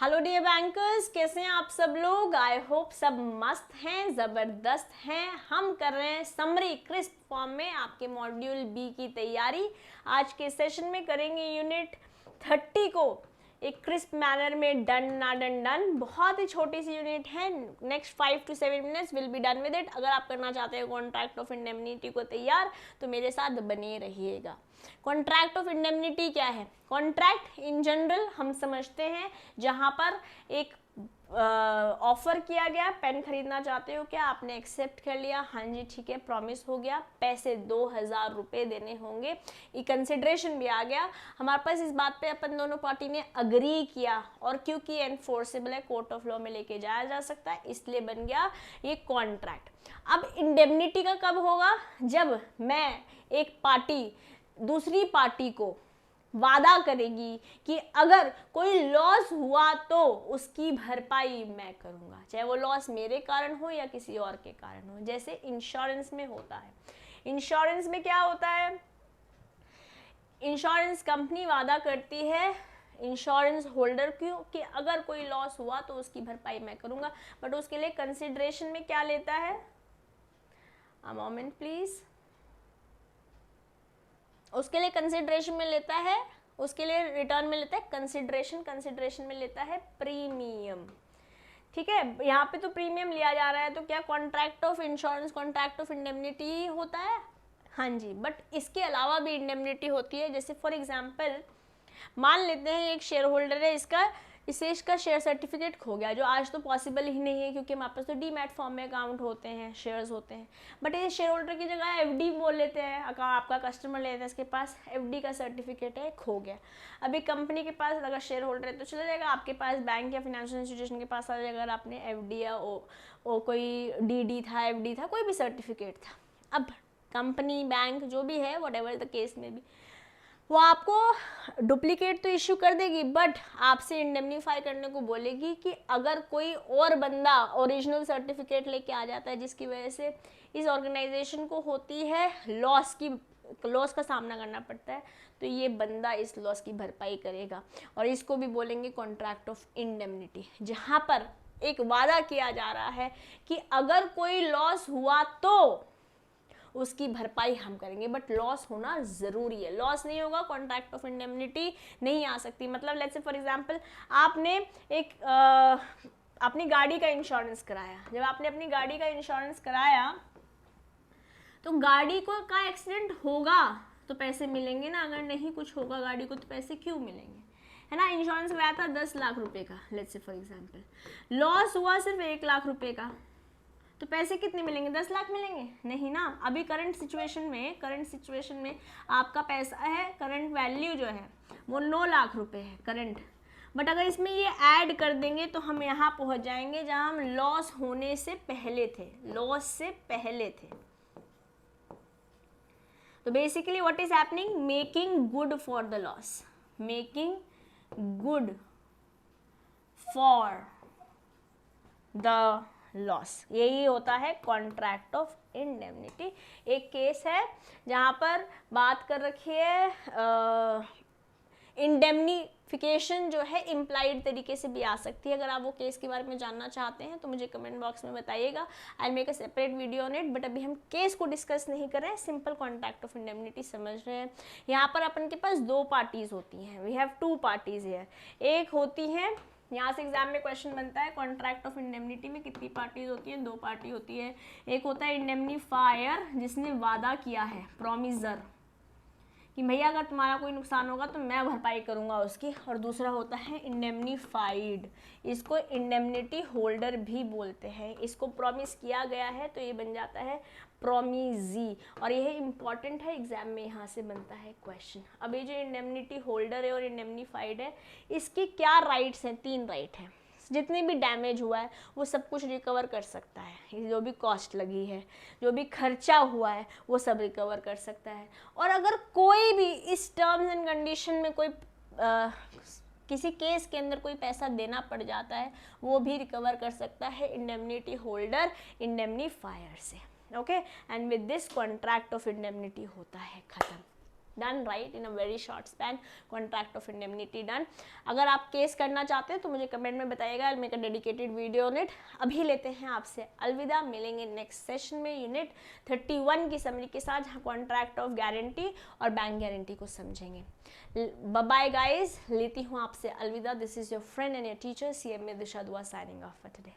Hello dear bankers, कैसे हैं आप सब लोग। आई होप सब मस्त हैं, ज़बरदस्त हैं। हम कर रहे हैं समरी क्रिस्प फॉर्म में आपके मॉड्यूल बी की तैयारी। आज के सेशन में करेंगे यूनिट 30 को एक क्रिस्प मैनर में, डन ना डन डन। बहुत ही छोटी सी यूनिट है, next 5 to 7 minutes will be done with it. अगर आप करना चाहते हैं कॉन्ट्रैक्ट ऑफ इंडेमनिटी को तैयार, तो मेरे साथ बने रहिएगा। कॉन्ट्रैक्ट ऑफ इंडेमनिटी क्या है? कॉन्ट्रैक्ट इन जनरल हम समझते हैं जहां पर एक ऑफर किया गया, पेन खरीदना चाहते हो क्या, आपने एक्सेप्ट कर लिया, हाँ जी ठीक है, प्रॉमिस हो गया, पैसे 2000 रुपये देने होंगे, ये कंसिडरेशन भी आ गया हमारे पास। इस बात पे अपन दोनों पार्टी ने अग्री किया, और क्योंकि एनफोर्सेबल है, कोर्ट ऑफ लॉ में लेके जाया जा सकता है, इसलिए बन गया ये कॉन्ट्रैक्ट। अब इंडेमनिटी का कब होगा? जब मैं एक पार्टी दूसरी पार्टी को वादा करेगी कि अगर कोई लॉस हुआ तो उसकी भरपाई मैं करूंगा, चाहे वो लॉस मेरे कारण हो या किसी और के कारण हो। जैसे इंश्योरेंस में होता है। इंश्योरेंस में क्या होता है? इंश्योरेंस कंपनी वादा करती है इंश्योरेंस होल्डर क्यों कि अगर कोई लॉस हुआ तो उसकी भरपाई मैं करूंगा, बट उसके लिए कंसिडरेशन में क्या लेता है? A moment please. उसके लिए कंसिडरेशन में लेता है, उसके लिए रिटर्न में लेता है कंसिडरेशन, कंसिडरेशन में लेता है प्रीमियम। ठीक है, यहाँ पे तो प्रीमियम लिया जा रहा है, तो क्या contract of insurance contract of indemnity होता है? हाँ जी, बट इसके अलावा भी इंडेमनिटी होती है। जैसे फॉर एग्जांपल मान लेते हैं एक शेयर होल्डर है, इसका शेयर सर्टिफिकेट खो गया, जो आज तो पॉसिबल ही नहीं है क्योंकि हमारे पास तो डीमैट फॉर्म में अकाउंट होते हैं, शेयर्स होते हैं। बट ये शेयर होल्डर की जगह एफडी बोल लेते हैं, आपका कस्टमर लेता है, इसके पास एफडी का सर्टिफिकेट है, खो गया। अभी कंपनी के पास अगर शेयर होल्डर है तो चला जाएगा, आपके पास बैंक या फाइनेंशियल इंस्टीट्यूशन के पास आ जाएगा, अगर आपने एफडी या कोई डीडी था, एफडी था, कोई भी सर्टिफिकेट था। अब कंपनी, बैंक जो भी है, वट एवर द केस में भी, वो आपको डुप्लीकेट तो इश्यू कर देगी, बट आपसे इंडेमनीफाई करने को बोलेगी कि अगर कोई और बंदा ओरिजिनल सर्टिफिकेट लेके आ जाता है जिसकी वजह से इस ऑर्गेनाइजेशन को होती है लॉस का सामना करना पड़ता है, तो ये बंदा इस लॉस की भरपाई करेगा। और इसको भी बोलेंगे कॉन्ट्रैक्ट ऑफ इंडेमनिटी, जहाँ पर एक वादा किया जा रहा है कि अगर कोई लॉस हुआ तो उसकी भरपाई हम करेंगे, बट लॉस होना ज़रूरी है। लॉस नहीं होगा, कॉन्ट्रैक्ट ऑफ इंडेमनिटी नहीं आ सकती। मतलब लेट्स से फॉर एग्जांपल आपने एक अपनी गाड़ी का इंश्योरेंस कराया। जब आपने अपनी गाड़ी का इंश्योरेंस कराया तो गाड़ी का एक्सीडेंट होगा तो पैसे मिलेंगे ना, अगर नहीं कुछ होगा गाड़ी को तो पैसे क्यों मिलेंगे, है ना। इंश्योरेंस कराया था 10 लाख रुपए का, let's say for example, loss हुआ सिर्फ 1 लाख रुपए का, तो पैसे कितने मिलेंगे? 10 लाख मिलेंगे? नहीं ना। अभी करंट सिचुएशन में आपका पैसा है, करंट वैल्यू जो है वो 9 लाख रुपए है करंट, बट अगर इसमें ये ऐड कर देंगे तो हम यहाँ पहुँच जाएंगे जहाँ हम लॉस होने से पहले थे, तो basically what is happening, making good for the loss, making good for the loss, यही होता है कॉन्ट्रैक्ट ऑफ इंडेमनिटी। एक केस है जहाँ पर बात कर रखी है इंडेमनिफिकेशन जो है इम्प्लाइड तरीके से भी आ सकती है। अगर आप वो केस के बारे में जानना चाहते हैं तो मुझे कमेंट बॉक्स में बताइएगा, I make a separate video on it. But अभी हम केस को डिस्कस नहीं कर रहे हैं, सिंपल कॉन्ट्रैक्ट ऑफ इंडेमनिटी समझ रहे हैं। यहाँ पर अपन के पास 2 पार्टीज होती हैं, वी हैव 2 पार्टीज हियर। एक होती है, यहाँ से एग्जाम में क्वेश्चन बनता है कॉन्ट्रैक्ट ऑफ इंडेमनिटी में कितनी पार्टीज होती हैं? 2 पार्टी होती है। एक होता है इंडेमनीफायर, जिसने वादा किया है, प्रॉमिसर, कि भैया अगर तुम्हारा कोई नुकसान होगा तो मैं भरपाई करूंगा उसकी। और दूसरा होता है इंडेमनीफाइड, इसको इंडेमनिटी होल्डर भी बोलते हैं। इसको प्रॉमिस किया गया है तो ये बन जाता है प्रॉमिजी, और यह इंपॉर्टेंट है, एग्जाम में यहाँ से बनता है क्वेश्चन। अब ये जो इंडेमनिटी होल्डर है और इंडेमनीफाइड है, इसकी क्या राइट्स हैं? 3 राइट हैं। जितने भी डैमेज हुआ है वो सब कुछ रिकवर कर सकता है, जो भी कॉस्ट लगी है, जो भी खर्चा हुआ है वो सब रिकवर कर सकता है। और अगर कोई भी इस टर्म्स एंड कंडीशन में कोई किसी केस के अंदर कोई पैसा देना पड़ जाता है, वो भी रिकवर कर सकता है इंडेमनिटी होल्डर इंडेमनीफायर से। Okay, and with this contract of indemnity होता है खत्म। Done right, in a very short span, contract of indemnity done. अगर आप केस करना चाहते हैं तो मुझे कमेंट में बताइएगा, I make a dedicated video on it. अभी लेते हैं आपसे अलविदा, मिलेंगे नेक्स्ट सेशन में यूनिट 31 की समरी के साथ, जहाँ कॉन्ट्रैक्ट ऑफ गारंटी और बैंक गारंटी को समझेंगे। बाय गाइज, लेती हूँ आपसे अलविदा। This is your friend and your teacher CMA दिशा दुआ साइनिंग ऑफ फॉर टुडे।